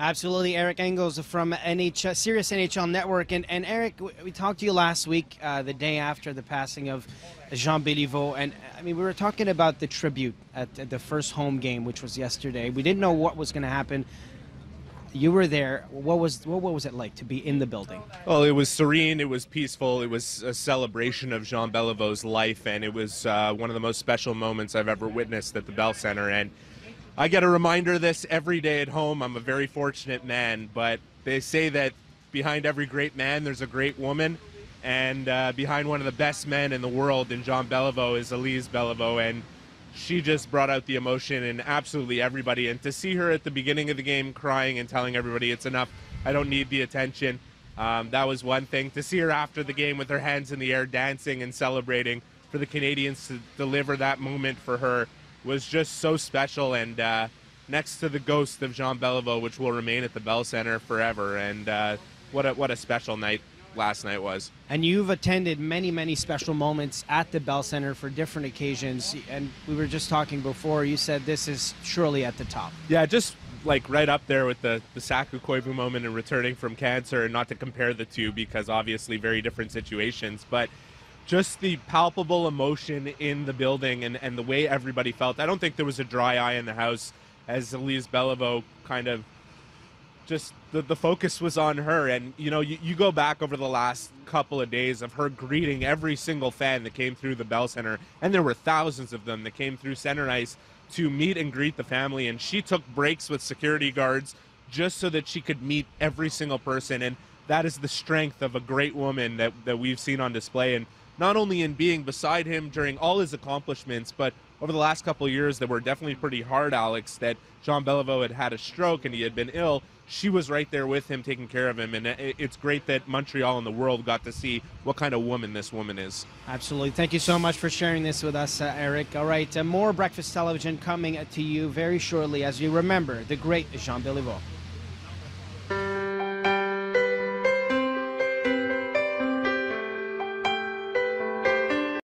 Absolutely, Eric Engels from Sirius NHL Network. And Eric, we talked to you last week, the day after the passing of Jean Beliveau. And I mean, we were talking about the tribute at the first home game, which was yesterday. We didn't know what was going to happen. You were there. What was it like to be in the building? Well, it was serene. It was peaceful. It was a celebration of Jean Belivau's life, and it was one of the most special moments I've ever witnessed at the Bell Center. And I get a reminder of this every day at home. I'm a very fortunate man, but they say that behind every great man, there's a great woman, and behind one of the best men in the world in Jean Beliveau is Elise Beliveau, and she just brought out the emotion in absolutely everybody. And to see her at the beginning of the game crying and telling everybody it's enough, I don't need the attention, that was one thing. To see her after the game with her hands in the air dancing and celebrating, for the Canadians to deliver that moment for her was just so special. And next to the ghost of Jean Beliveau, which will remain at the Bell Center forever. And what a special night last night was. And you've attended many special moments at the Bell Center for different occasions, and we were just talking before, you said this is surely at the top. Yeah, just like right up there with the Saku Koivu moment and returning from cancer, and not to compare the two because obviously very different situations, but just the palpable emotion in the building and the way everybody felt. I don't think there was a dry eye in the house as Elise Beliveau kind of just the focus was on her. And you know, you go back over the last couple of days of her greeting every single fan that came through the Bell Center, and there were thousands of them that came through center ice to meet and greet the family, and she took breaks with security guards just so that she could meet every single person. And that is the strength of a great woman that we've seen on display, and not only in being beside him during all his accomplishments, but over the last couple of years that were definitely pretty hard, Alex, that Jean Beliveau had a stroke and he had been ill. She was right there with him, taking care of him, and it's great that Montreal and the world got to see what kind of woman this woman is. Absolutely. Thank you so much for sharing this with us, Eric. All right, more Breakfast Television coming to you very shortly as you remember the great Jean Beliveau.